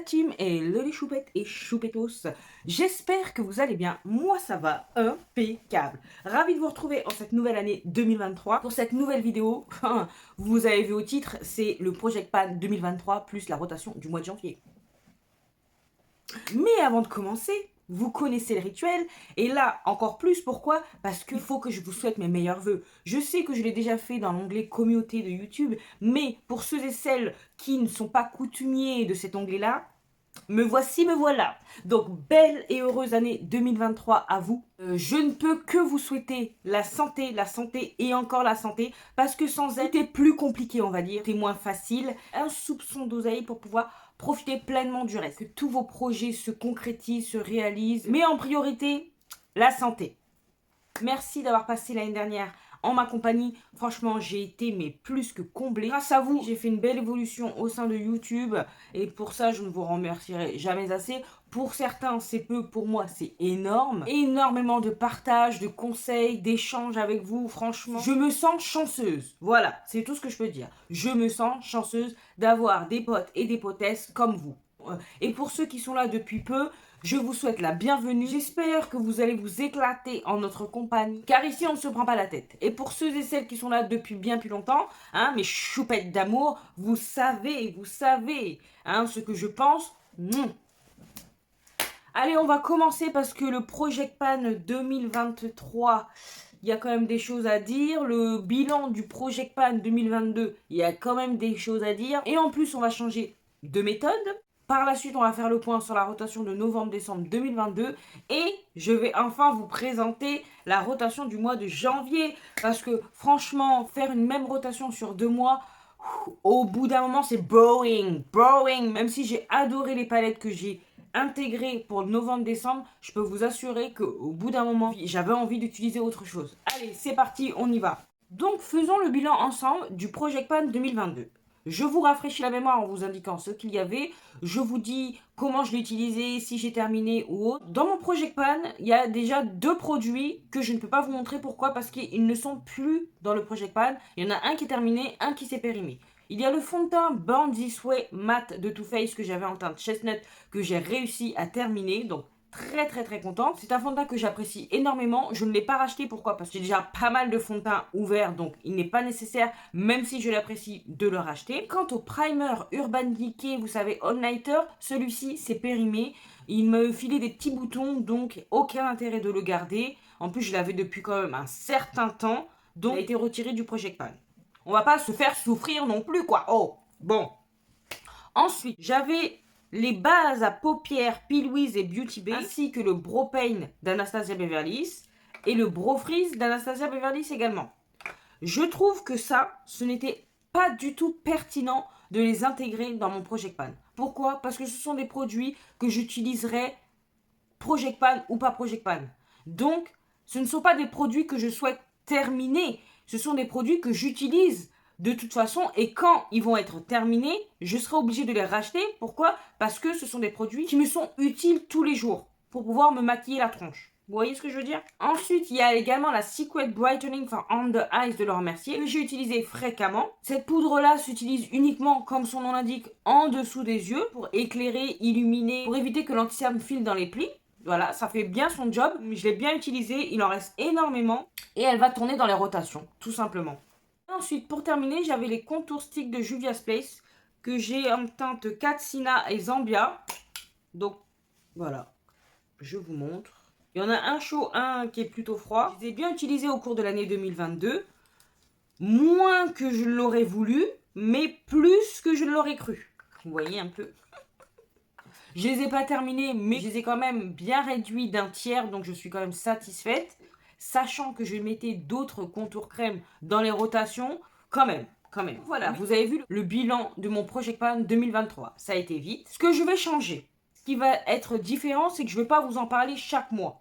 team et les choupettes et choupettos. J'espère que vous allez bien. Moi, ça va impeccable. Ravi de vous retrouver en cette nouvelle année 2023. Pour cette nouvelle vidéo, vous avez vu au titre, c'est le Project Pan 2023 plus la rotation du mois de janvier. Mais avant de commencer, vous connaissez le rituel, et là encore plus, pourquoi? Parce qu'il faut que je vous souhaite mes meilleurs vœux. Je sais que je l'ai déjà fait dans l'onglet communauté de YouTube, mais pour ceux et celles qui ne sont pas coutumiers de cet onglet-là, me voici, me voilà. Donc, belle et heureuse année 2023 à vous. Je ne peux que vous souhaiter la santé et encore la santé, parce que sans elle, c'est plus compliqué, on va dire, c'est moins facile. Un soupçon d'oseille pour pouvoir profiter pleinement du reste. Que tous vos projets se concrétisent, se réalisent, mais en priorité, la santé. Merci d'avoir passé l'année dernière en ma compagnie. Franchement, j'ai été mais plus que comblée. Grâce à vous, j'ai fait une belle évolution au sein de YouTube. Et pour ça, je ne vous remercierai jamais assez. Pour certains, c'est peu. Pour moi, c'est énorme. Énormément de partage, de conseils, d'échanges avec vous. Franchement, je me sens chanceuse. Voilà, c'est tout ce que je peux dire. Je me sens chanceuse d'avoir des potes et des potesses comme vous. Et pour ceux qui sont là depuis peu, je vous souhaite la bienvenue. J'espère que vous allez vous éclater en notre compagnie, car ici on ne se prend pas la tête. Et pour ceux et celles qui sont là depuis bien plus longtemps, mes choupettes d'amour, vous savez, ce que je pense. Allez, on va commencer parce que le Project Pan 2023, il y a quand même des choses à dire. Le bilan du Project Pan 2022, il y a quand même des choses à dire. Et en plus, on va changer de méthode. Par la suite, on va faire le point sur la rotation de novembre-décembre 2022 et je vais enfin vous présenter la rotation du mois de janvier parce que franchement, faire une même rotation sur 2 mois, au bout d'un moment, c'est boring. Même si j'ai adoré les palettes que j'ai intégrées pour le novembre-décembre, je peux vous assurer qu'au bout d'un moment, j'avais envie d'utiliser autre chose. Allez, c'est parti, on y va. Donc, faisons le bilan ensemble du Project Pan 2022. Je vous rafraîchis la mémoire en vous indiquant ce qu'il y avait. Je vous dis comment je l'ai utilisé, si j'ai terminé ou autre. Dans mon Project Pan, il y a déjà 2 produits que je ne peux pas vous montrer. Pourquoi? Parce qu'ils ne sont plus dans le Project Pan. Il y en a un qui est terminé, un qui s'est périmé. Il y a le fond de teint Born This Way Matte de Too Faced que j'avais en teinte chestnut que j'ai réussi à terminer. Donc, très contente. C'est un fond de teint que j'apprécie énormément. Je ne l'ai pas racheté, pourquoi? Parce que j'ai déjà pas mal de fond de teint ouverts, donc il n'est pas nécessaire, même si je l'apprécie, de le racheter. Quant au primer Urban Decay, vous savez, All Nighter, celui-ci s'est périmé. Il me filait des petits boutons, donc aucun intérêt de le garder. En plus, je l'avais depuis quand même un certain temps, donc il a été retiré du Project Pan. On va pas se faire souffrir non plus, quoi. Oh, bon. Ensuite, j'avais les bases à paupières Pilwiz et Beauty Bay, ainsi que le Brow Paint d'Anastasia Beverly Hills et le Brow Freeze d'Anastasia Beverly Hills également. Je trouve que ça, ce n'était pas du tout pertinent de les intégrer dans mon Project Pan. Pourquoi? Parce que ce sont des produits que j'utiliserai Project Pan ou pas Project Pan. Donc, ce ne sont pas des produits que je souhaite terminer. Ce sont des produits que j'utilise de toute façon, et quand ils vont être terminés, je serai obligée de les racheter. Pourquoi? Parce que ce sont des produits qui me sont utiles tous les jours pour pouvoir me maquiller la tronche. Vous voyez ce que je veux dire? Ensuite, il y a également la Secret Brightening for Under Eyes de Laura Mercier que j'ai utilisé fréquemment. Cette poudre-là s'utilise uniquement, comme son nom l'indique, en dessous des yeux pour éclairer, illuminer, pour éviter que l'anti-cerne file dans les plis. Voilà, ça fait bien son job. Je l'ai bien utilisé, il en reste énormément et elle va tourner dans les rotations, tout simplement. Ensuite, pour terminer, j'avais les contours sticks de Juvia's Place que j'ai en teinte Katsina et Zambia. Donc, voilà, je vous montre. Il y en a un chaud, un qui est plutôt froid. Je les ai bien utilisés au cours de l'année 2022. Moins que je l'aurais voulu, mais plus que je l'aurais cru. Vous voyez un peu. Je les ai pas terminés, mais je les ai quand même bien réduits d'un tiers, donc je suis quand même satisfaite. Sachant que je mettais d'autres contours crème dans les rotations, quand même. Voilà, vous avez vu le bilan de mon Project Pan 2023. Ça a été vite. Ce que je vais changer, ce qui va être différent, c'est que je ne vais pas vous en parler chaque mois.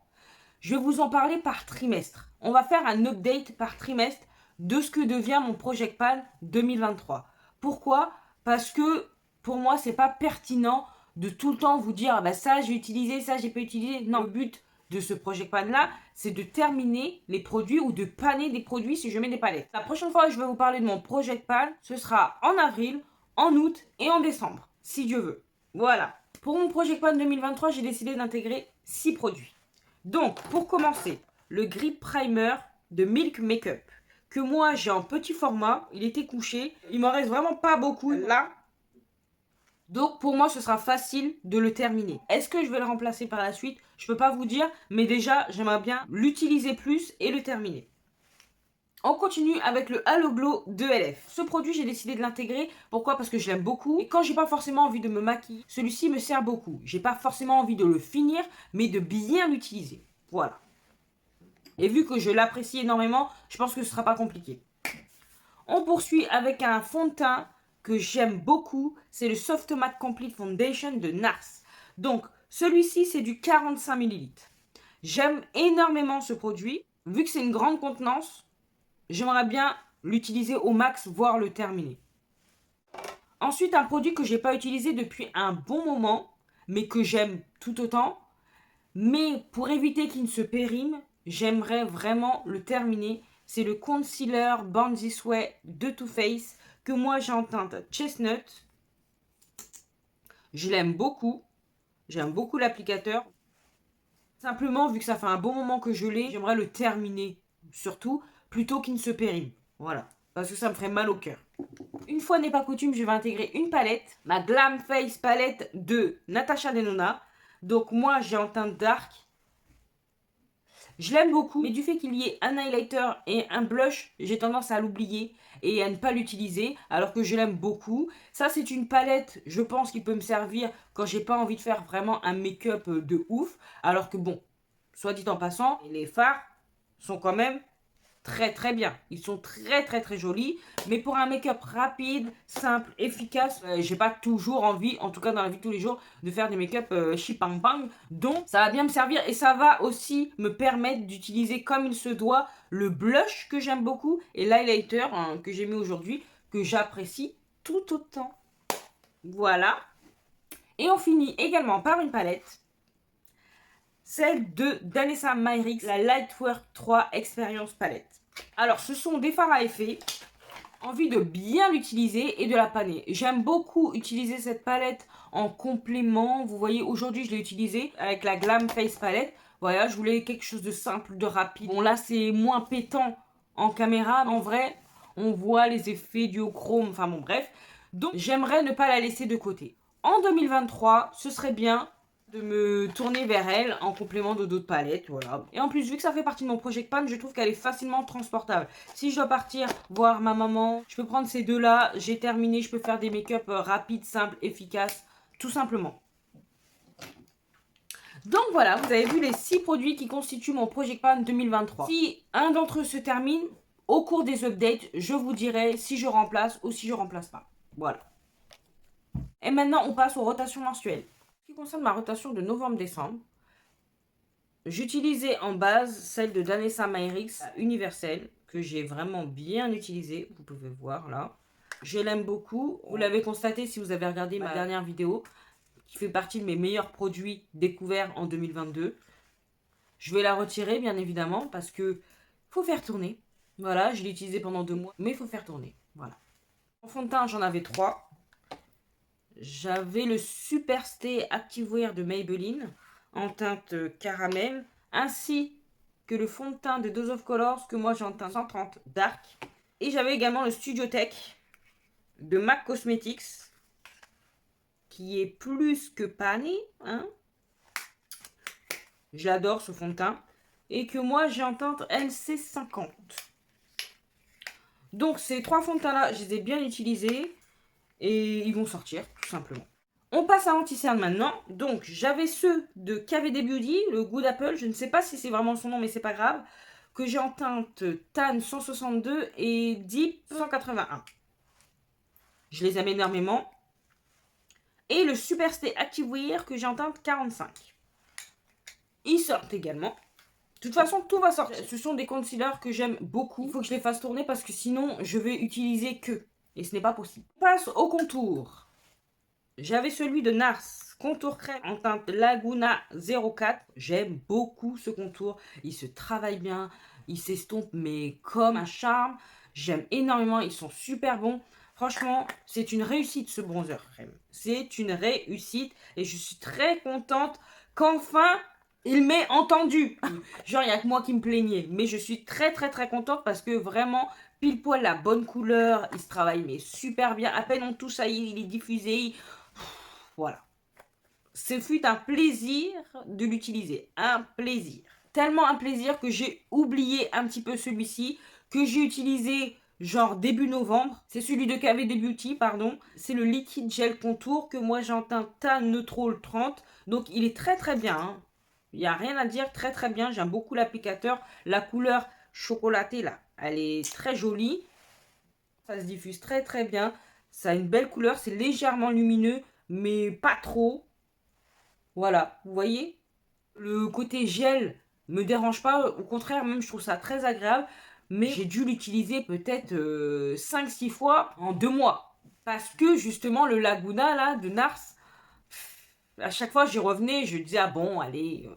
Je vais vous en parler par trimestre. On va faire un update par trimestre de ce que devient mon Project Pan 2023. Pourquoi? Parce que pour moi, c'est pas pertinent de tout le temps vous dire ça j'ai utilisé, ça j'ai pas utilisé. Non, le but de ce Project Pan là, c'est de terminer les produits ou de panner des produits si je mets des palettes. La prochaine fois que je vais vous parler de mon Project Pan, ce sera en avril, en août et en décembre, si Dieu veut. Voilà. Pour mon Project Pan 2023, j'ai décidé d'intégrer 6 produits. Donc, pour commencer, le Grip Primer de Milk Makeup, que moi j'ai en petit format. Il était couché. Il m'en reste vraiment pas beaucoup là. Donc pour moi ce sera facile de le terminer. Est-ce que je vais le remplacer par la suite? Je peux pas vous dire, mais déjà j'aimerais bien l'utiliser plus et le terminer. On continue avec le Halo Glow de LF. Ce produit, j'ai décidé de l'intégrer. Pourquoi? Parce que je l'aime beaucoup. Et quand j'ai pas forcément envie de me maquiller, celui-ci me sert beaucoup. J'ai pas forcément envie de le finir, mais de bien l'utiliser. Voilà. Et vu que je l'apprécie énormément, je pense que ce sera pas compliqué. On poursuit avec un fond de teint que j'aime beaucoup. C'est le Soft Matte Complete Foundation de NARS. Donc, celui-ci, c'est du 45 ml. J'aime énormément ce produit. Vu que c'est une grande contenance, j'aimerais bien l'utiliser au max, voire le terminer. Ensuite, un produit que je n'ai pas utilisé depuis un bon moment, mais que j'aime tout autant. Mais pour éviter qu'il ne se périme, j'aimerais vraiment le terminer. C'est le concealer Born This Way de Too Faced, que moi j'ai en teinte Chestnut. Je l'aime beaucoup. J'aime beaucoup l'applicateur. Simplement, vu que ça fait un bon moment que je l'ai, j'aimerais le terminer, surtout, plutôt qu'il ne se périme. Voilà, parce que ça me ferait mal au cœur. Une fois n'est pas coutume, je vais intégrer une palette, ma Glam Face palette de Natasha Denona. Donc moi, j'ai en teinte dark. Je l'aime beaucoup, mais du fait qu'il y ait un highlighter et un blush, j'ai tendance à l'oublier et à ne pas l'utiliser, alors que je l'aime beaucoup. Ça, c'est une palette, je pense, qui peut me servir quand j'ai pas envie de faire vraiment un make-up de ouf. Alors que bon, soit dit en passant, les fards sont quand même très très bien. Ils sont très très très jolis. Mais pour un make-up rapide, simple, efficace, j'ai pas toujours envie, en tout cas dans la vie de tous les jours, de faire des make-up chipang bang. Donc ça va bien me servir et ça va aussi me permettre d'utiliser comme il se doit le blush que j'aime beaucoup et l'highlighter que j'ai mis aujourd'hui, que j'apprécie tout autant. Voilà. Et on finit également par une palette. Celle de Danessa Myricks, la Lightwork 3 Experience Palette. Alors, ce sont des fards à effet. Envie de bien l'utiliser et de la paner. J'aime beaucoup utiliser cette palette en complément. Vous voyez, aujourd'hui, je l'ai utilisée avec la Glam Face Palette. Voilà, je voulais quelque chose de simple, de rapide. Bon, là, c'est moins pétant en caméra. En vrai, on voit les effets du chrome. Enfin, bon, bref. Donc, j'aimerais ne pas la laisser de côté. En 2023, ce serait bien de me tourner vers elle en complément de d'autres palettes, voilà. Et en plus, vu que ça fait partie de mon Project Pan, je trouve qu'elle est facilement transportable. Si je dois partir voir ma maman, je peux prendre ces deux-là, j'ai terminé, je peux faire des make-up rapides, simples, efficaces, tout simplement. Donc voilà, vous avez vu les 6 produits qui constituent mon Project Pan 2023. Si un d'entre eux se termine, au cours des updates, je vous dirai si je remplace ou si je remplace pas. Voilà. Et maintenant, on passe aux rotations mensuelles. En ce qui concerne ma rotation de novembre-décembre, j'utilisais en base celle de Danessa Myricks universelle, que j'ai vraiment bien utilisée, vous pouvez voir là. Je l'aime beaucoup, vous l'avez constaté si vous avez regardé ma dernière vidéo, qui fait partie de mes meilleurs produits découverts en 2022. Je vais la retirer bien évidemment, parce que faut faire tourner. Voilà, je l'ai utilisée pendant 2 mois, mais il faut faire tourner, voilà. En fond de teint, j'en avais 3. J'avais le Superstay Activewear de Maybelline en teinte caramel, ainsi que le fond de teint de Dose of Colors que moi j'ai en teinte 130 Dark. Et j'avais également le Studio Tech de MAC Cosmetics, qui est plus que pané, hein. J'adore ce fond de teint. Et que moi j'ai en teinte LC50. Donc ces 3 fonds de teint là, je les ai bien utilisés. Et ils vont sortir, tout simplement. On passe à l'anti-cerne maintenant. Donc, j'avais ceux de KVD Beauty, le Good Apple. Je ne sais pas si c'est vraiment son nom, mais c'est pas grave. Que j'ai en teinte Tan 162 et Deep 181. Je les aime énormément. Et le Superstay Activewear que j'ai en teinte 45. Ils sortent également. De toute façon, tout va sortir. Ce sont des concealers que j'aime beaucoup. Il faut que je les fasse tourner parce que sinon, je vais utiliser que. Et ce n'est pas possible. On passe au contour. J'avais celui de NARS, contour crème en teinte Laguna 04. J'aime beaucoup ce contour. Il se travaille bien. Il s'estompe mais comme un charme. J'aime énormément, ils sont super bons. Franchement, c'est une réussite ce bronzer crème. C'est une réussite et je suis très contente qu'enfin il m'ait entendu. Genre, il n'y a que moi qui me plaignais. Mais je suis très contente parce que vraiment, pile poil la bonne couleur. Il se travaille mais super bien. À peine on touche ça, il est diffusé. Voilà. Ce fut un plaisir de l'utiliser. Un plaisir. Tellement un plaisir que j'ai oublié un petit peu celui-ci. Que j'ai utilisé genre début novembre. C'est celui de KVD Beauty, pardon. C'est le liquide gel contour que moi j'ai en teint Tan Neutral 30. Donc il est très bien. Hein. Il n'y a rien à dire, très bien. J'aime beaucoup l'applicateur. La couleur chocolatée là, elle est très jolie. Ça se diffuse très bien. Ça a une belle couleur. C'est légèrement lumineux, mais pas trop. Voilà, vous voyez. Le côté gel me dérange pas. Au contraire, même je trouve ça très agréable. Mais j'ai dû l'utiliser peut-être 5-6 fois en 2 mois. Parce que justement, le Laguna là, de Nars, à chaque fois j'y revenais, je disais ah bon, allez.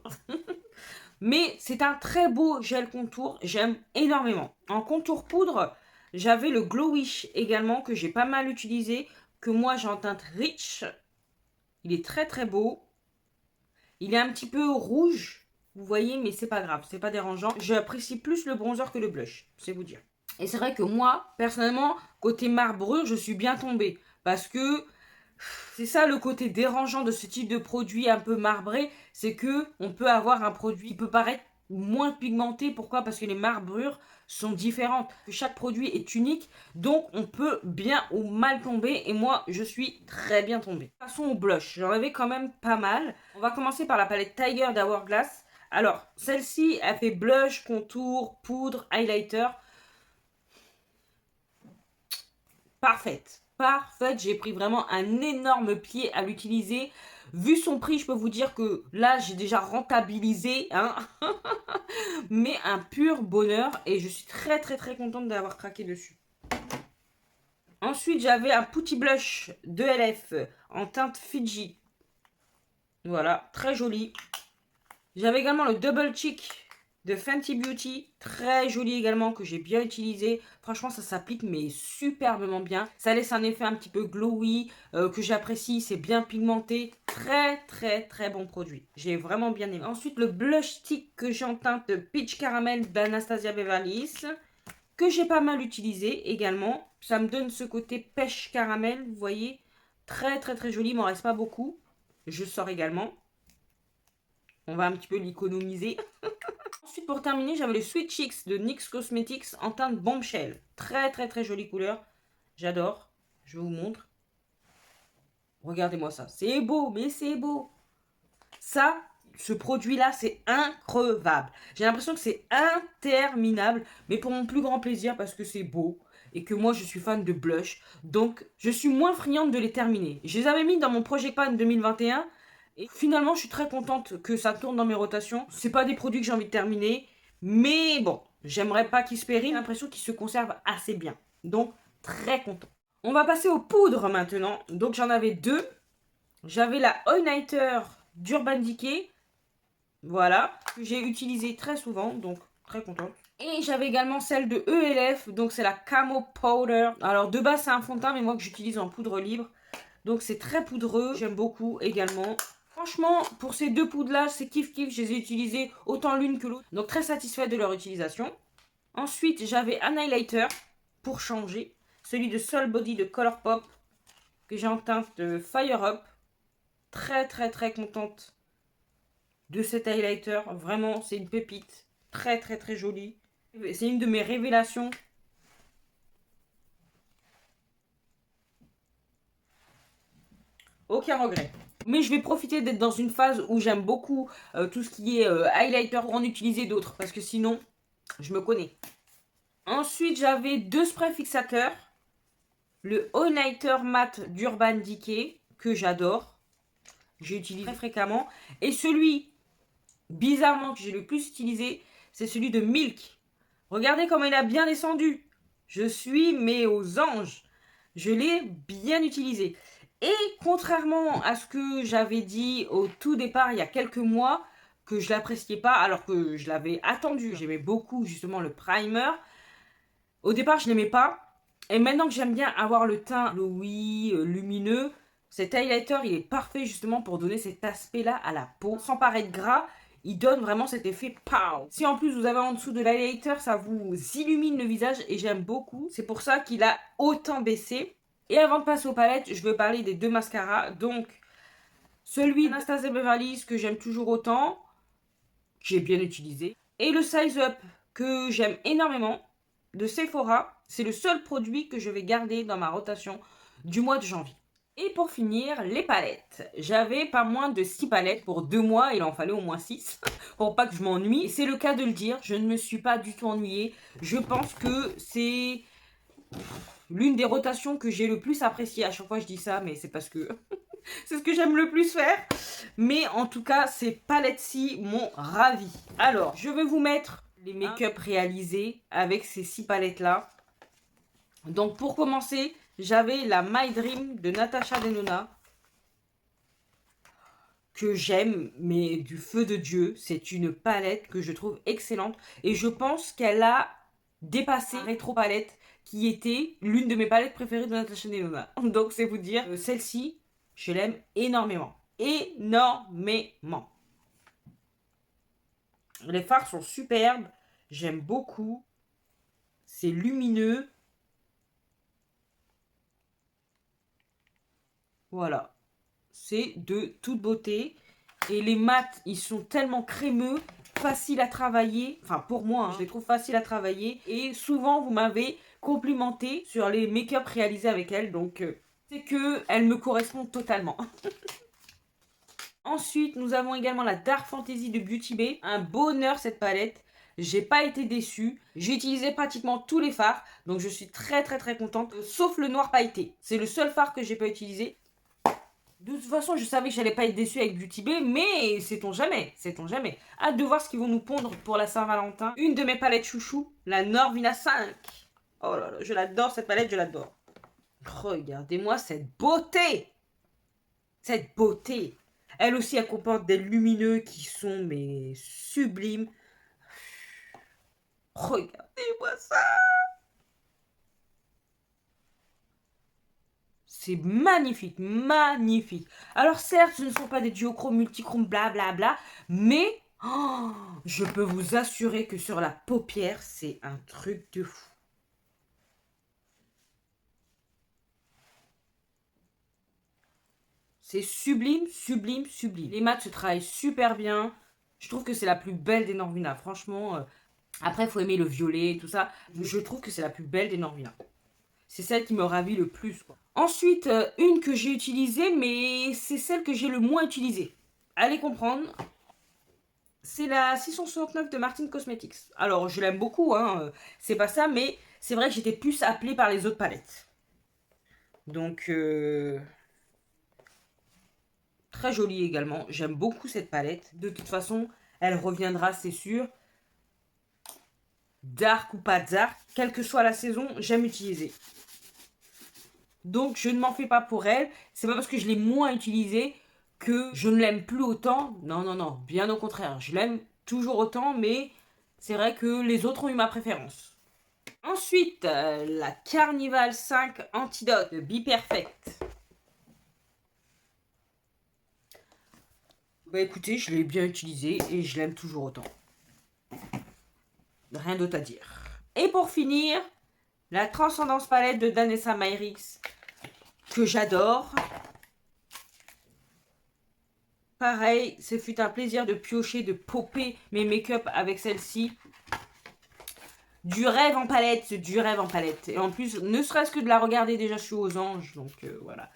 Mais c'est un très beau gel contour, j'aime énormément. En contour poudre, j'avais le Glowish également que j'ai pas mal utilisé, que moi j'ai en teinte Rich. Il est très beau. Il est un petit peu rouge, vous voyez, mais c'est pas grave, c'est pas dérangeant. J'apprécie plus le bronzer que le blush, c'est vous dire. Et c'est vrai que moi, personnellement, côté marbrure, je suis bien tombée. Parce que c'est ça le côté dérangeant de ce type de produit un peu marbré, c'est que on peut avoir un produit qui peut paraître moins pigmenté. Pourquoi? Parce que les marbrures sont différentes. Chaque produit est unique, donc on peut bien ou mal tomber. Et moi, je suis très bien tombée. Passons au blush. J'en avais quand même pas mal. On va commencer par la palette Tiger d'Hourglass. Alors, celle-ci, elle fait blush, contour, poudre, highlighter. Parfaite. J'ai pris vraiment un énorme pied à l'utiliser. Vu son prix, je peux vous dire que là, j'ai déjà rentabilisé. Hein. Mais un pur bonheur. Et je suis très contente d'avoir craqué dessus. Ensuite, j'avais un Putty Blush de LF en teinte Fiji. Voilà, très joli. J'avais également le Double Cheek de Fenty Beauty, très joli également, que j'ai bien utilisé. Franchement, ça s'applique mais superbement bien. Ça laisse un effet un petit peu glowy, que j'apprécie. C'est bien pigmenté. Très bon produit. J'ai vraiment bien aimé. Ensuite, le blush stick que j'ai en teinte Peach Caramel d'Anastasia Beverly Hills, que j'ai pas mal utilisé également. Ça me donne ce côté pêche caramel, vous voyez. Très joli, il m'en reste pas beaucoup. Je sors également. On va un petit peu l'économiser. Ensuite, pour terminer, j'avais le Sweet Cheeks de NYX Cosmetics en teinte Bombshell. Très jolie couleur. J'adore. Je vous montre. Regardez-moi ça. C'est beau, mais c'est beau. Ça, ce produit-là, c'est increvable. J'ai l'impression que c'est interminable. Mais pour mon plus grand plaisir, parce que c'est beau. Et que moi, je suis fan de blush. Donc, je suis moins friande de les terminer. Je les avais mis dans mon Project Pan 2021. Et finalement, je suis très contente que ça tourne dans mes rotations. C'est pas des produits que j'ai envie de terminer. Mais bon, j'aimerais pas qu'ils se périment. J'ai l'impression qu'ils se conservent assez bien. Donc, très content. On va passer aux poudres maintenant. Donc, j'en avais deux. J'avais la Highlighter d'Urban Decay. Voilà. Que j'ai utilisée très souvent. Donc, très contente. Et j'avais également celle de ELF. Donc, c'est la Camo Powder. Alors, de base, c'est un fond de teint. Mais moi, que j'utilise en poudre libre. Donc, c'est très poudreux. J'aime beaucoup également. Franchement, pour ces deux poudres-là, c'est kiff. Je les ai utilisées autant l'une que l'autre. Donc, très satisfaite de leur utilisation. Ensuite, j'avais un highlighter pour changer. Celui de Soul Body de Colourpop. Que j'ai en teinte de Fire Up. Très contente de cet highlighter. Vraiment, c'est une pépite. Très jolie. C'est une de mes révélations. Aucun regret. Mais je vais profiter d'être dans une phase où j'aime beaucoup tout ce qui est highlighter, en utiliser d'autres. Parce que sinon, je me connais. Ensuite, j'avais deux sprays fixateurs. Le Highlighter Matte d'Urban Decay, que j'adore. J'utilise très fréquemment. Et celui, bizarrement, que j'ai le plus utilisé, c'est celui de Milk. Regardez comment il a bien descendu. Je suis, mais aux anges. Je l'ai bien utilisé. Et contrairement à ce que j'avais dit au tout départ, il y a quelques mois, que je l'appréciais pas, alors que je l'avais attendu. J'aimais beaucoup justement le primer. Au départ, je l'aimais pas. Et maintenant que j'aime bien avoir le teint glowy, lumineux, cet highlighter, il est parfait justement pour donner cet aspect-là à la peau. Sans paraître gras, il donne vraiment cet effet pow. Si en plus vous avez en dessous de l'highlighter, ça vous illumine le visage et j'aime beaucoup. C'est pour ça qu'il a autant baissé. Et avant de passer aux palettes, je veux parler des 2 mascaras. Donc, celui d'Anastasia Beverly Hills que j'aime toujours autant, que j'ai bien utilisé. Et le Size Up que j'aime énormément de Sephora. C'est le seul produit que je vais garder dans ma rotation du mois de janvier. Et pour finir, les palettes. J'avais pas moins de 6 palettes pour 2 mois, il en fallait au moins 6 pour pas que je m'ennuie. Et c'est le cas de le dire, je ne me suis pas du tout ennuyée. Je pense que c'est l'une des rotations que j'ai le plus appréciée. À chaque fois je dis ça, mais c'est parce que c'est ce que j'aime le plus faire. Mais en tout cas, ces palettes-ci m'ont ravi. Alors, je vais vous mettre les make-up réalisés avec ces 6 palettes-là. Donc, pour commencer, j'avais la My Dream de Natasha Denona. Que j'aime, mais du feu de Dieu. C'est une palette que je trouve excellente. Et je pense qu'elle a dépassé la Retro Palette, qui était l'une de mes palettes préférées de Natasha Denona. Donc, c'est vous dire, celle-ci, je l'aime énormément. Énormément. Les fards sont superbes. J'aime beaucoup. C'est lumineux. Voilà. C'est de toute beauté. Et les mats, ils sont tellement crémeux, faciles à travailler. Enfin, pour moi, hein, je les trouve faciles à travailler. Et souvent, vous m'avez complimenté sur les make-up réalisés avec elle. Donc, c'est que elle me correspond totalement. Ensuite, nous avons également la Dark Fantasy de Beauty Bay. Un bonheur cette palette. J'ai pas été déçue. J'ai utilisé pratiquement tous les fards. Donc je suis très contente. Sauf le noir pailleté. C'est le seul fard que j'ai pas utilisé. De toute façon, je savais que j'allais pas être déçue avec Beauty Bay. Mais sait-on jamais. Sait-on jamais. Hâte de voir ce qu'ils vont nous pondre pour la Saint-Valentin. Une de mes palettes chouchou. La Norvina 5. Oh là là, je l'adore cette palette, je l'adore. Regardez-moi cette beauté. Cette beauté. Elle aussi, elle comporte des lumineux qui sont, mais, sublimes. Regardez-moi ça. C'est magnifique, magnifique. Alors certes, ce ne sont pas des duochromes, multichromes, blablabla, mais je peux vous assurer que sur la paupière, c'est un truc de fou. C'est sublime, sublime, sublime. Les mats se travaillent super bien. Je trouve que c'est la plus belle des Norvina. Franchement, après, il faut aimer le violet et tout ça. Je trouve que c'est la plus belle des Norvina. C'est celle qui me ravit le plus, quoi. Ensuite, une que j'ai utilisée, mais c'est celle que j'ai le moins utilisée. Allez comprendre. C'est la 669 de Martin Cosmetics. Alors, je l'aime beaucoup, hein. C'est pas ça, mais c'est vrai que j'étais plus appelée par les autres palettes. Donc, très jolie également. J'aime beaucoup cette palette. De toute façon, elle reviendra, c'est sûr. Dark ou pas dark, quelle que soit la saison, j'aime utiliser. Donc, je ne m'en fais pas pour elle. C'est pas parce que je l'ai moins utilisée que je ne l'aime plus autant. Non, non, non. Bien au contraire. Je l'aime toujours autant, mais c'est vrai que les autres ont eu ma préférence. Ensuite, la Carnival 5 Antidote de Be Perfect. Bah écoutez, je l'ai bien utilisée et je l'aime toujours autant. Rien d'autre à dire. Et pour finir, la Transcendance Palette de Danessa Myricks, que j'adore. Pareil, ce fut un plaisir de piocher, de popper mes make-up avec celle-ci. Du rêve en palette, du rêve en palette. Et en plus, ne serait-ce que de la regarder, déjà je suis aux anges, donc voilà.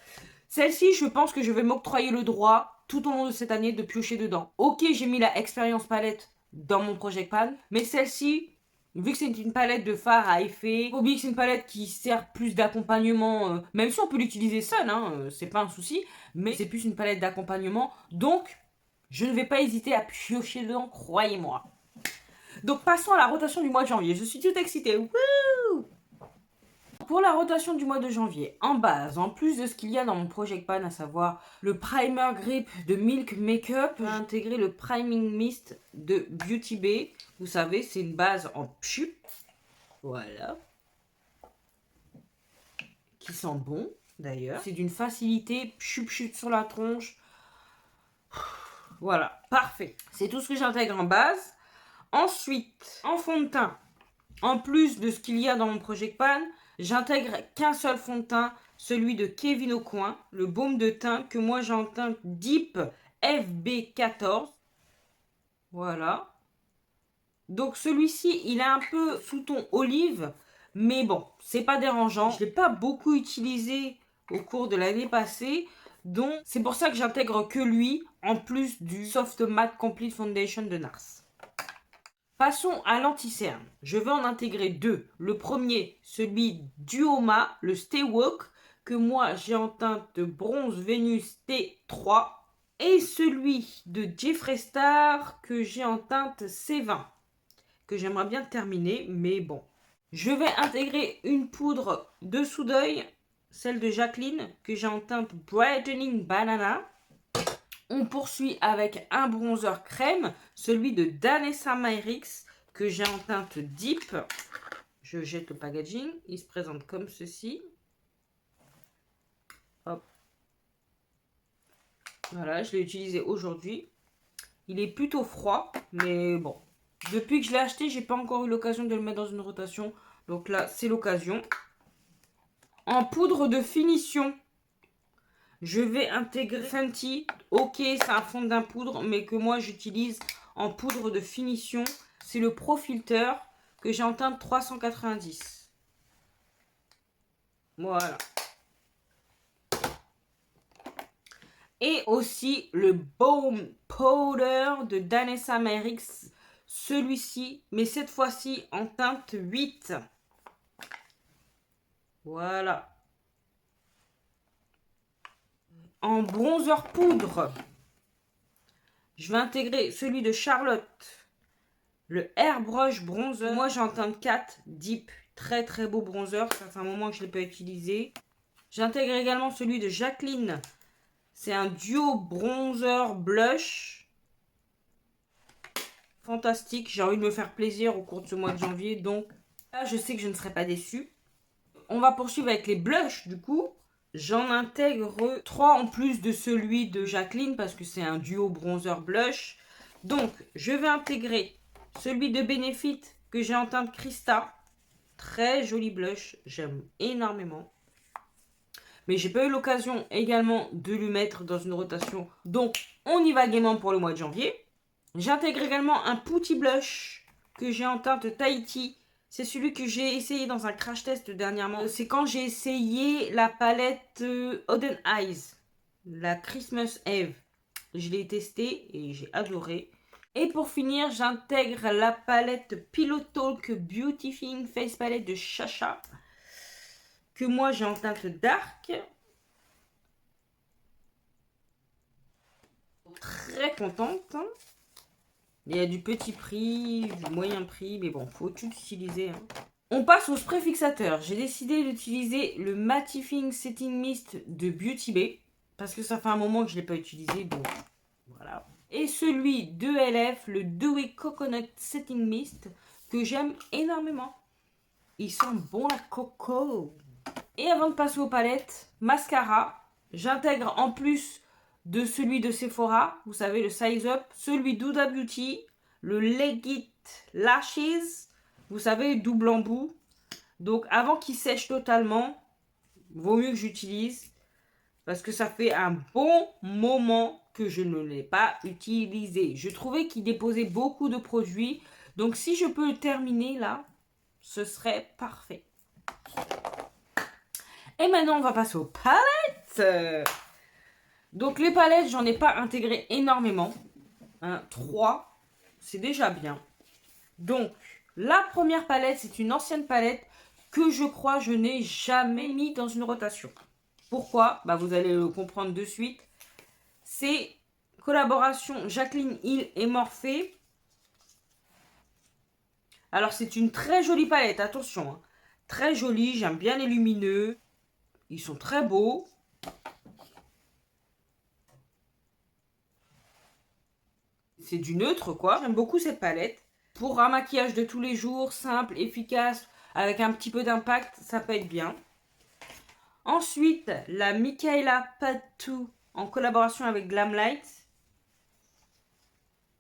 Celle-ci, je pense que je vais m'octroyer le droit, tout au long de cette année, de piocher dedans. Ok, j'ai mis la Expérience Palette dans mon Project Pan, mais celle-ci, vu que c'est une palette de fard à effet, faut oublier que c'est une palette qui sert plus d'accompagnement, même si on peut l'utiliser seule, hein, c'est pas un souci, mais c'est plus une palette d'accompagnement, donc je ne vais pas hésiter à piocher dedans, croyez-moi. Donc passons à la rotation du mois de janvier, je suis toute excitée, wouh! Pour la rotation du mois de janvier, en base, en plus de ce qu'il y a dans mon Project Pan, à savoir le Primer Grip de Milk Makeup, j'ai intégré le Priming Mist de Beauty Bay. Vous savez, c'est une base en chup. Voilà. qui sent bon d'ailleurs. C'est d'une facilité, chup chup sur la tronche. Voilà, parfait. C'est tout ce que j'intègre en base. Ensuite, en fond de teint, en plus de ce qu'il y a dans mon Project Pan, j'intègre qu'un seul fond de teint, celui de Kevyn Aucoin, le baume de teint que moi j'ai en teinte Deep FB14. Voilà. Donc celui-ci, il est un peu sous ton olive, mais bon, c'est pas dérangeant. Je l'ai pas beaucoup utilisé au cours de l'année passée, donc c'est pour ça que j'intègre que lui, en plus du Soft Matte Complete Foundation de NARS. Passons à l'anti-cerne. Je vais en intégrer deux. Le premier, celui d'Uoma, le Stay Woke, que moi j'ai en teinte bronze Vénus T3. Et celui de Jeffree Star, que j'ai en teinte C20. Que j'aimerais bien terminer, mais bon. Je vais intégrer une poudre de sous d'œil, celle de Jacqueline, que j'ai en teinte Brightening Banana. On poursuit avec un bronzer crème, celui de Danessa Myricks, que j'ai en teinte Deep. Je jette le packaging, il se présente comme ceci. Hop. Voilà, je l'ai utilisé aujourd'hui. Il est plutôt froid, mais bon. Depuis que je l'ai acheté, j'ai pas encore eu l'occasion de le mettre dans une rotation. Donc là, c'est l'occasion. En poudre de finition, je vais intégrer Fenty. Ok, c'est un fond de teint poudre, mais que moi j'utilise en poudre de finition. C'est le Pro Filter que j'ai en teinte 390. Voilà. Et aussi le Baume Powder de Danessa Myricks. Celui-ci, mais cette fois-ci en teinte 8. Voilà. En bronzer poudre, je vais intégrer celui de Charlotte, le Airbrush Bronzer. Moi, j'ai en teinte 4 Deep. Très très beau bronzer. Ça fait un moment que je ne l'ai pas utilisé. J'intègre également celui de Jacqueline. C'est un duo bronzer blush. Fantastique. J'ai envie de me faire plaisir au cours de ce mois de janvier. Donc là, je sais que je ne serai pas déçue. On va poursuivre avec les blushs du coup. J'en intègre 3 en plus de celui de Jacqueline parce que c'est un duo bronzer blush. Donc, je vais intégrer celui de Benefit que j'ai en teinte Krista. Très joli blush, j'aime énormément. Mais j'ai pas eu l'occasion également de lui mettre dans une rotation. Donc, on y va gaiement pour le mois de janvier. J'intègre également un Putty Blush que j'ai en teinte Tahiti. C'est celui que j'ai essayé dans un crash test dernièrement. C'est quand j'ai essayé la palette Oden Eyes, la Christmas Eve. Je l'ai testée et j'ai adoré. Et pour finir, j'intègre la palette Pillow Talk Beautifying Face Palette de Chacha, que moi j'ai en teinte dark. Très contente. Il y a du petit prix, du moyen prix, mais bon, faut tout utiliser. Hein. On passe au spray fixateur. J'ai décidé d'utiliser le Mattifying Setting Mist de Beauty Bay, parce que ça fait un moment que je ne l'ai pas utilisé, donc voilà. Et celui de LF, le Dewy Coconut Setting Mist, que j'aime énormément. Il sent bon la coco. Et avant de passer aux palettes, mascara, j'intègre en plus de celui de Sephora, vous savez, le Size Up, celui d'Huda Beauty, le Legit Lashes, vous savez, double embout. Donc avant qu'il sèche totalement, vaut mieux que j'utilise, parce que ça fait un bon moment que je ne l'ai pas utilisé. Je trouvais qu'il déposait beaucoup de produits, donc si je peux le terminer là, ce serait parfait. Et maintenant, on va passer aux palettes. Donc les palettes, j'en ai pas intégré énormément. 3, c'est déjà bien. Donc, la première palette, c'est une ancienne palette que je crois je n'ai jamais mis dans une rotation. Pourquoi? Bah, vous allez le comprendre de suite. C'est collaboration Jacqueline Hill et Morphe. Alors, c'est une très jolie palette, attention. Hein. Très jolie, j'aime bien les lumineux. Ils sont très beaux. C'est du neutre, quoi. J'aime beaucoup cette palette. Pour un maquillage de tous les jours, simple, efficace, avec un petit peu d'impact, ça peut être bien. Ensuite, la Michaela Patou en collaboration avec Glamlight.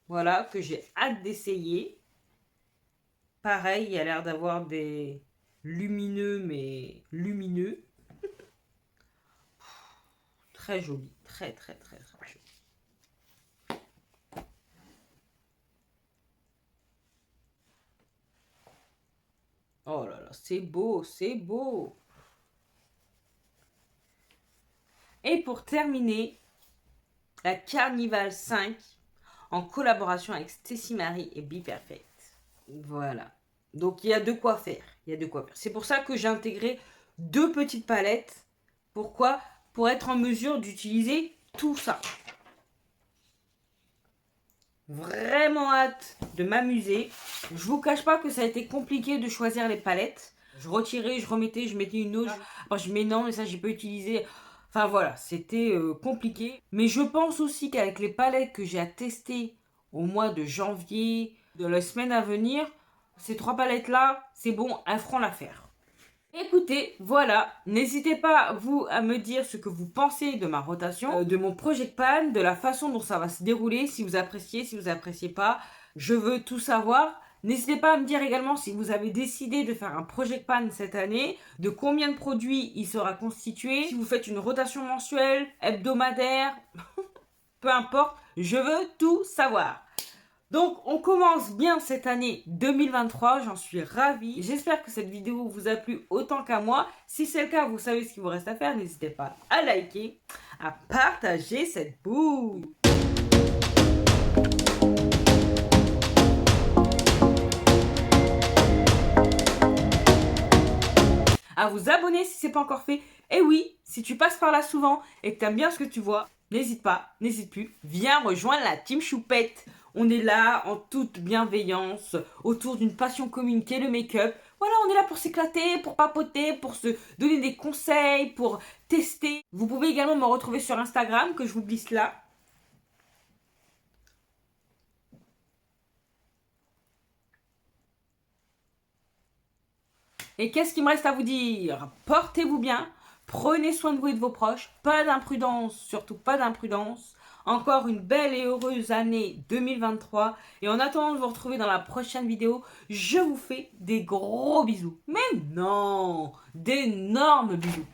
Voilà, que j'ai hâte d'essayer. Pareil, il y a l'air d'avoir des lumineux, mais lumineux. Très joli, très très très très joli. Oh là là, c'est beau, c'est beau. Et pour terminer, la Carnival 5 en collaboration avec Stacy Marie et Be Perfect. Voilà. Donc il y a de quoi faire. Il y a de quoi faire. C'est pour ça que j'ai intégré 2 petites palettes. Pourquoi? Pour être en mesure d'utiliser tout ça. Vraiment hâte de m'amuser. Je vous cache pas que ça a été compliqué de choisir les palettes. Je retirais, je remettais, je mettais une autre. Après je mets non, mais ça j'ai pas utilisé. Enfin voilà, c'était compliqué. Mais je pense aussi qu'avec les palettes que j'ai à tester au mois de janvier, de la semaine à venir, ces 3 palettes là, c'est bon, elles feront l'affaire. Écoutez, voilà, n'hésitez pas, vous, à me dire ce que vous pensez de ma rotation, de mon Project Pan, de la façon dont ça va se dérouler, si vous appréciez, si vous appréciez pas. Je veux tout savoir. N'hésitez pas à me dire également si vous avez décidé de faire un Project Pan cette année, de combien de produits il sera constitué, si vous faites une rotation mensuelle, hebdomadaire, peu importe, je veux tout savoir. Donc, on commence bien cette année 2023, j'en suis ravie. J'espère que cette vidéo vous a plu autant qu'à moi. Si c'est le cas, vous savez ce qu'il vous reste à faire. N'hésitez pas à liker, à partager cette boue. À vous abonner si ce n'est pas encore fait. Et oui, si tu passes par là souvent et que tu aimes bien ce que tu vois, n'hésite pas, n'hésite plus, viens rejoindre la team Choupette. On est là en toute bienveillance, autour d'une passion commune qui est le make-up. Voilà, on est là pour s'éclater, pour papoter, pour se donner des conseils, pour tester. Vous pouvez également me retrouver sur Instagram, que je vous glisse là. Et qu'est-ce qu'il me reste à vous dire? Portez-vous bien, prenez soin de vous et de vos proches, pas d'imprudence, surtout pas d'imprudence. Encore une belle et heureuse année 2023. Et en attendant de vous retrouver dans la prochaine vidéo, je vous fais des gros bisous. Mais non, d'énormes bisous.